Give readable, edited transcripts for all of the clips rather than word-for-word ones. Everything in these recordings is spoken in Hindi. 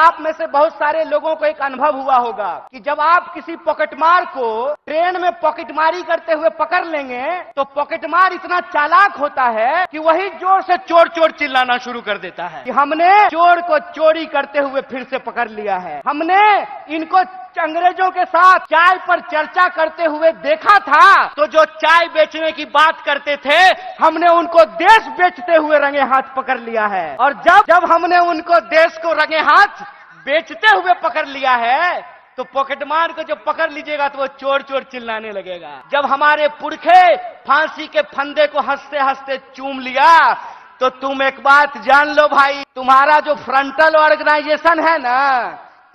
आप में से बहुत सारे लोगों को एक अनुभव हुआ होगा कि जब आप किसी पॉकेटमार को ट्रेन में पॉकेटमारी करते हुए पकड़ लेंगे तो पॉकेटमार इतना चालाक होता है कि वही जोर से चोर चोर चिल्लाना शुरू कर देता है कि हमने चोर को चोरी करते हुए फिर से पकड़ लिया है, हमने इनको अंग्रेजों के साथ चाय पर चर्चा करते हुए देखा था, तो जो चाय बेचने की बात करते थे हमने उनको देश बेचते हुए रंगे हाथ पकड़ लिया है। और जब हमने उनको देश को रंगे हाथ बेचते हुए पकड़ लिया है तो पॉकेटमार को जब पकड़ लीजिएगा तो वो चोर चोर चिल्लाने लगेगा। जब हमारे पुरखे फांसी के फंदे को हंसते हंसते चूम लिया तो तुम एक बात जान लो भाई, तुम्हारा जो फ्रंटल ऑर्गेनाइजेशन है ना,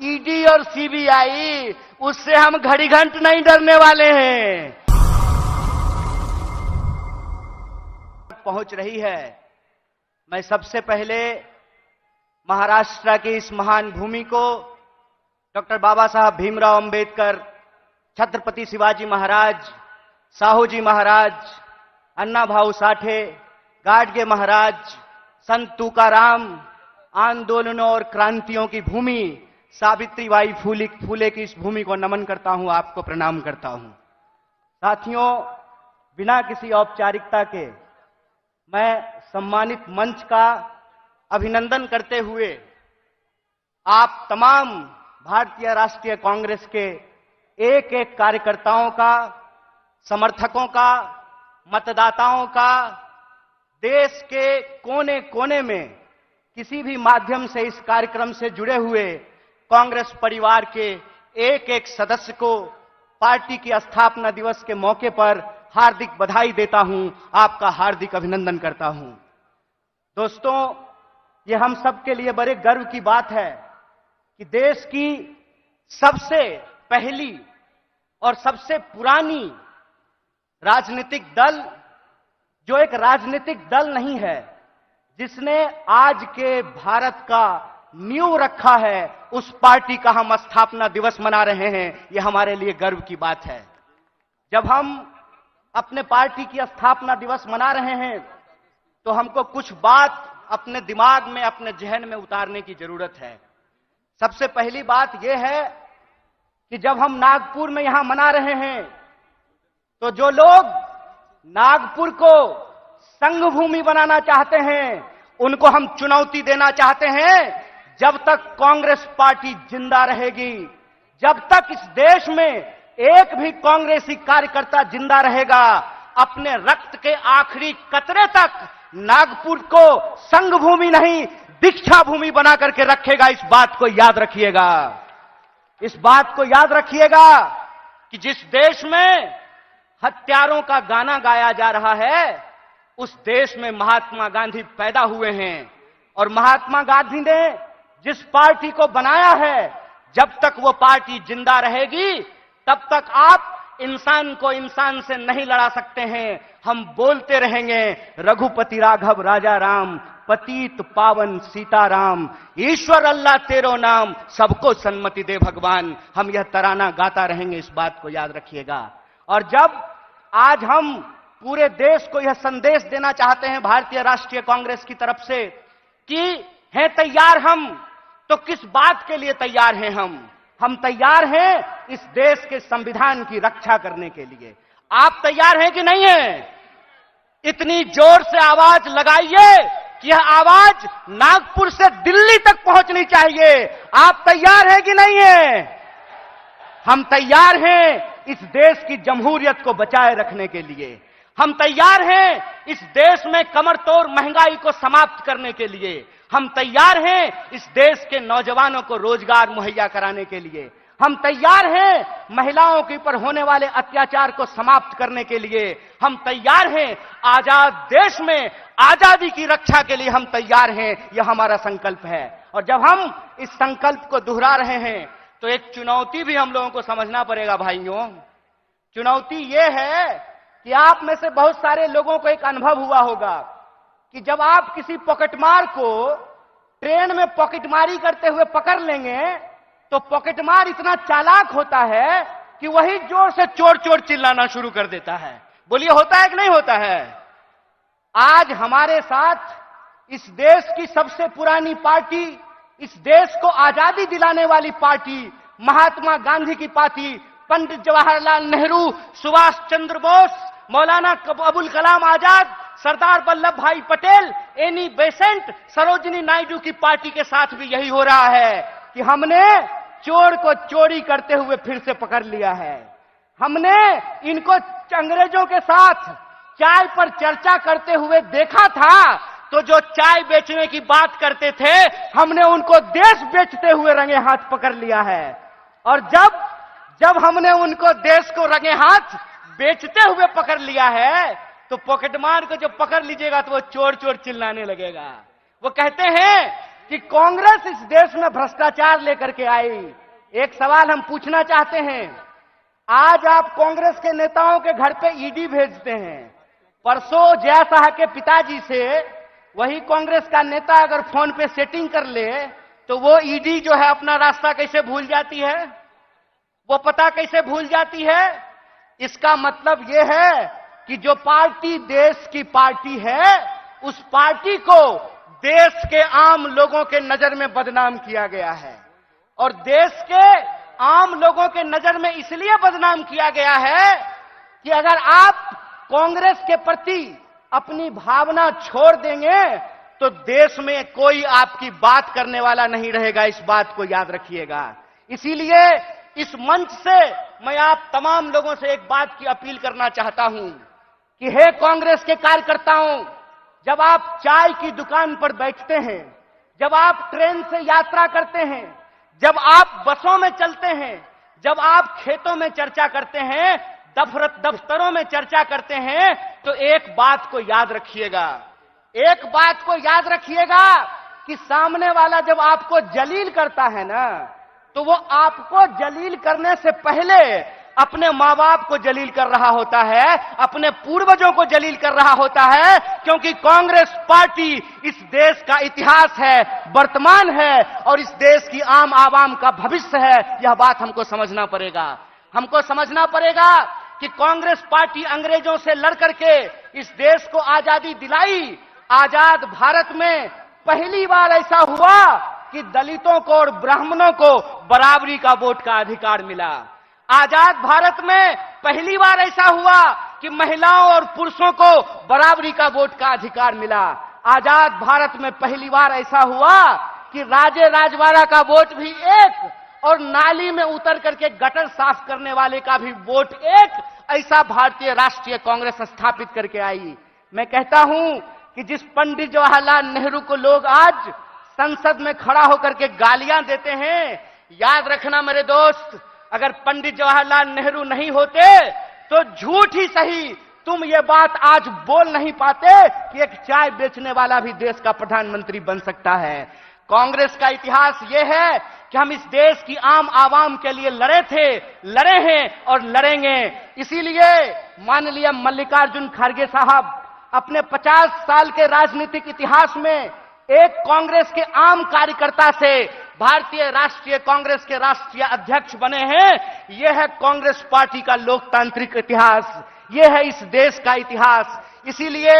ईडी और सीबीआई, उससे हम घड़ी घंट नहीं डरने वाले हैं। पहुंच रही है। मैं सबसे पहले महाराष्ट्र की इस महान भूमि को डॉक्टर बाबा साहब भीमराव अंबेडकर, छत्रपति शिवाजी महाराज, साहूजी महाराज, अन्ना भाऊ साठे, गाडगे महाराज, संत तुकाराम, आंदोलनों और क्रांतियों की भूमि सावित्रीबाई फूले की इस भूमि को नमन करता हूं, आपको प्रणाम करता हूं। साथियों, बिना किसी औपचारिकता के मैं सम्मानित मंच का अभिनंदन करते हुए आप तमाम भारतीय राष्ट्रीय कांग्रेस के एक एक कार्यकर्ताओं का, समर्थकों का, मतदाताओं का, देश के कोने कोने में किसी भी माध्यम से इस कार्यक्रम से जुड़े हुए कांग्रेस परिवार के एक एक सदस्य को पार्टी की स्थापना दिवस के मौके पर हार्दिक बधाई देता हूं, आपका हार्दिक अभिनंदन करता हूं। दोस्तों, ये हम सब के लिए बड़े गर्व की बात है कि देश की सबसे पहली और सबसे पुरानी राजनीतिक दल, जो एक राजनीतिक दल नहीं है, जिसने आज के भारत का नींव रखा है, उस पार्टी का हम स्थापना दिवस मना रहे हैं। यह हमारे लिए गर्व की बात है। जब हम अपने पार्टी की स्थापना दिवस मना रहे हैं तो हमको कुछ बात अपने दिमाग में, अपने जहन में उतारने की जरूरत है। सबसे पहली बात यह है कि जब हम नागपुर में यहां मना रहे हैं तो जो लोग नागपुर को संघ भूमि बनाना चाहते हैं, उनको हम चुनौती देना चाहते हैं, जब तक कांग्रेस पार्टी जिंदा रहेगी, जब तक इस देश में एक भी कांग्रेसी कार्यकर्ता जिंदा रहेगा, अपने रक्त के आखिरी कतरे तक नागपुर को संघ भूमि नहीं, दीक्षा भूमि बना करके रखेगा। इस बात को याद रखिएगा। इस बात को याद रखिएगा कि जिस देश में हत्यारों का गाना गाया जा रहा है, उस देश में महात्मा गांधी पैदा हुए हैं। और महात्मा गांधी ने जिस पार्टी को बनाया है, जब तक वो पार्टी जिंदा रहेगी तब तक आप इंसान को इंसान से नहीं लड़ा सकते हैं। हम बोलते रहेंगे, रघुपति राघव राजा राम, पतित पावन सीताराम, ईश्वर अल्लाह तेरो नाम, सबको सन्मति दे भगवान। हम यह तराना गाता रहेंगे, इस बात को याद रखिएगा। और जब आज हम पूरे देश को यह संदेश देना चाहते हैं भारतीय राष्ट्रीय कांग्रेस की तरफ से कि हैं तैयार हम, तो किस बात के लिए तैयार हैं हम तैयार हैं इस देश के संविधान की रक्षा करने के लिए। आप तैयार हैं कि नहीं हैं? इतनी जोर से आवाज लगाइए कि यह आवाज नागपुर से दिल्ली तक पहुंचनी चाहिए। आप तैयार हैं कि नहीं हैं? हम तैयार हैं इस देश की जमहूरियत को बचाए रखने के लिए। हम तैयार हैं इस देश में कमरतोड़ महंगाई को समाप्त करने के लिए। हम तैयार हैं इस देश के नौजवानों को रोजगार मुहैया कराने के लिए। हम तैयार हैं महिलाओं के ऊपर होने वाले अत्याचार को समाप्त करने के लिए। हम तैयार हैं आजाद देश में आजादी की रक्षा के लिए। हम तैयार हैं, यह हमारा संकल्प है। और जब हम इस संकल्प को दोहरा रहे हैं तो एक चुनौती भी हम लोगों को समझना पड़ेगा भाइयों। चुनौती यह है कि आप में से बहुत सारे लोगों को एक अनुभव हुआ होगा कि जब आप किसी पॉकेटमार को ट्रेन में पॉकेटमारी करते हुए पकड़ लेंगे तो पॉकेटमार इतना चालाक होता है कि वही जोर से चोर चोर चिल्लाना शुरू कर देता है। बोलिए, होता है कि नहीं होता है? आज हमारे साथ इस देश की सबसे पुरानी पार्टी इस देश को आजादी दिलाने वाली पार्टी महात्मा गांधी की पार्टी, पंडित जवाहरलाल नेहरू, सुभाष चंद्र बोस, मौलाना अबुल कलाम आजाद, सरदार वल्लभ भाई पटेल, एनी बेसेंट, सरोजिनी नायडू की पार्टी के साथ भी यही हो रहा है कि हमने चोर को चोरी करते हुए फिर से पकड़ लिया है। हमने इनको अंग्रेजों के साथ चाय पर चर्चा करते हुए देखा था, तो जो चाय बेचने की बात करते थे हमने उनको देश बेचते हुए रंगे हाथ पकड़ लिया है। और जब हमने उनको देश को रंगे हाथ बेचते हुए पकड़ लिया है, तो पॉकेटमार को जब पकड़ लीजिएगा तो वो चोर चोर चिल्लाने लगेगा। वो कहते हैं कि कांग्रेस इस देश में भ्रष्टाचार लेकर के आई। एक सवाल हम पूछना चाहते हैं, आज आप कांग्रेस के नेताओं के घर पे ईडी भेजते हैं। परसों जया साह के पिताजी से वही कांग्रेस का नेता अगर फोन पे सेटिंग कर ले तो वो ईडी जो है अपना रास्ता कैसे भूल जाती है, वो पता कैसे भूल जाती है। इसका मतलब यह है कि जो पार्टी देश की पार्टी है, उस पार्टी को देश के आम लोगों के नजर में बदनाम किया गया है। और देश के आम लोगों के नजर में इसलिए बदनाम किया गया है कि अगर आप कांग्रेस के प्रति अपनी भावना छोड़ देंगे तो देश में कोई आपकी बात करने वाला नहीं रहेगा। इस बात को याद रखिएगा। इसीलिए इस मंच से मैं आप तमाम लोगों से एक बात की अपील करना चाहता हूं कि हे कांग्रेस के कार्यकर्ताओं, जब आप चाय की दुकान पर बैठते हैं, जब आप ट्रेन से यात्रा करते हैं, जब आप बसों में चलते हैं, जब आप खेतों में चर्चा करते हैं, दफ्तरों में चर्चा करते हैं, तो एक बात को याद रखिएगा, एक बात को याद रखिएगा कि सामने वाला जब आपको जलील करता है ना, तो वो आपको जलील करने से पहले अपने मां बाप को जलील कर रहा होता है, अपने पूर्वजों को जलील कर रहा होता है। क्योंकि कांग्रेस पार्टी इस देश का इतिहास है, वर्तमान है और इस देश की आम आवाम का भविष्य है। यह बात हमको समझना पड़ेगा। हमको समझना पड़ेगा कि कांग्रेस पार्टी अंग्रेजों से लड़ करके इस देश को आजादी दिलाई। आजाद भारत में पहली बार ऐसा हुआ कि दलितों को और ब्राह्मणों को बराबरी का वोट का अधिकार मिला। आजाद भारत में पहली बार ऐसा हुआ कि महिलाओं और पुरुषों को बराबरी का वोट का अधिकार मिला। आजाद भारत में पहली बार ऐसा हुआ कि राजे राजवाड़ा का वोट भी एक और नाली में उतर करके गटर साफ करने वाले का भी वोट एक, ऐसा भारतीय राष्ट्रीय कांग्रेस स्थापित करके आई। मैं कहता हूं कि जिस पंडित जवाहरलाल नेहरू को लोग आज संसद में खड़ा होकर के गालियां देते हैं, याद रखना मेरे दोस्त, अगर पंडित जवाहरलाल नेहरू नहीं होते तो झूठ ही सही तुम ये बात आज बोल नहीं पाते कि एक चाय बेचने वाला भी देश का प्रधानमंत्री बन सकता है। कांग्रेस का इतिहास यह है कि हम इस देश की आम आवाम के लिए लड़े थे, लड़े हैं और लड़ेंगे। इसीलिए माननीय मल्लिकार्जुन खड़गे साहब अपने 50 साल के राजनीतिक इतिहास में एक कांग्रेस के आम कार्यकर्ता से भारतीय राष्ट्रीय कांग्रेस के राष्ट्रीय अध्यक्ष बने हैं। यह है कांग्रेस पार्टी का लोकतांत्रिक इतिहास, यह है इस देश का इतिहास। इसीलिए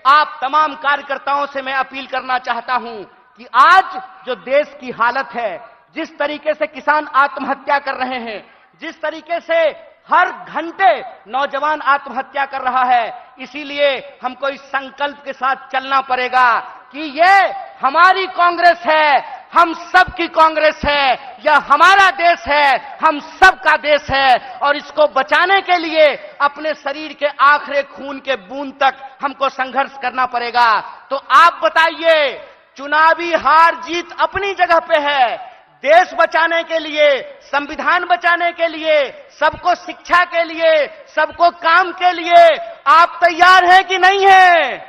आप तमाम कार्यकर्ताओं से मैं अपील करना चाहता हूं कि आज जो देश की हालत है, जिस तरीके से किसान आत्महत्या कर रहे हैं, जिस तरीके से हर घंटे नौजवान आत्महत्या कर रहा है, इसीलिए हमको इस संकल्प के साथ चलना पड़ेगा कि ये हमारी कांग्रेस है, हम सब की कांग्रेस है, यह हमारा देश है, हम सब का देश है और इसको बचाने के लिए अपने शरीर के आखिरी खून के बूंद तक हमको संघर्ष करना पड़ेगा। तो आप बताइए, चुनावी हार जीत अपनी जगह पे है, देश बचाने के लिए, संविधान बचाने के लिए, सबको शिक्षा के लिए, सबको काम के लिए आप तैयार हैं कि नहीं हैं?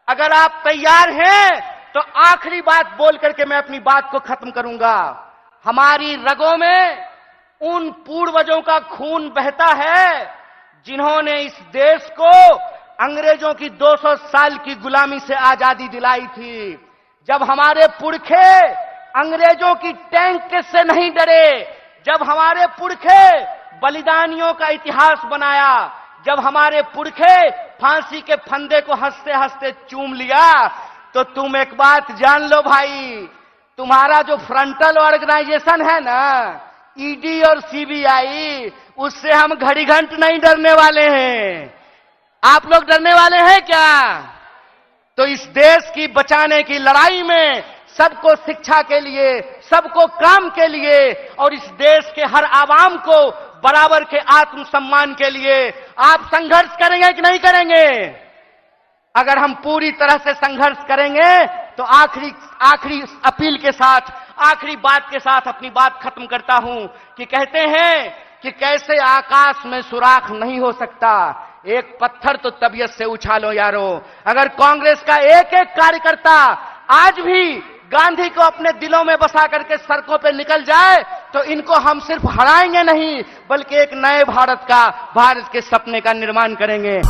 अगर आप तैयार हैं तो आखिरी बात बोल करके मैं अपनी बात को खत्म करूंगा। हमारी रगों में उन पूर्वजों का खून बहता है जिन्होंने इस देश को अंग्रेजों की 200 साल की गुलामी से आजादी दिलाई थी। जब हमारे पुरखे अंग्रेजों की टैंक से नहीं डरे, जब हमारे पुरखे बलिदानियों का इतिहास बनाया, जब हमारे पुरखे फांसी के फंदे को हंसते हंसते चूम लिया, तो तुम एक बात जान लो भाई, तुम्हारा जो फ्रंटल ऑर्गेनाइजेशन है ना, ईडी और सीबीआई, उससे हम घड़ी घंट नहीं डरने वाले हैं। आप लोग डरने वाले हैं क्या? तो इस देश की बचाने की लड़ाई में सबको शिक्षा के लिए, सबको काम के लिए और इस देश के हर आवाम को बराबर के आत्मसम्मान के लिए आप संघर्ष करेंगे कि नहीं करेंगे? अगर हम पूरी तरह से संघर्ष करेंगे तो आखिरी अपील के साथ, आखिरी बात के साथ अपनी बात खत्म करता हूं कि कहते हैं कि कैसे आकाश में सुराख नहीं हो सकता, एक पत्थर तो तबीयत से उछालो यारो। अगर कांग्रेस का एक एक कार्यकर्ता आज भी गांधी को अपने दिलों में बसा करके सड़कों पे निकल जाए तो इनको हम सिर्फ हराएंगे नहीं, बल्कि एक नए भारत के सपने का निर्माण करेंगे।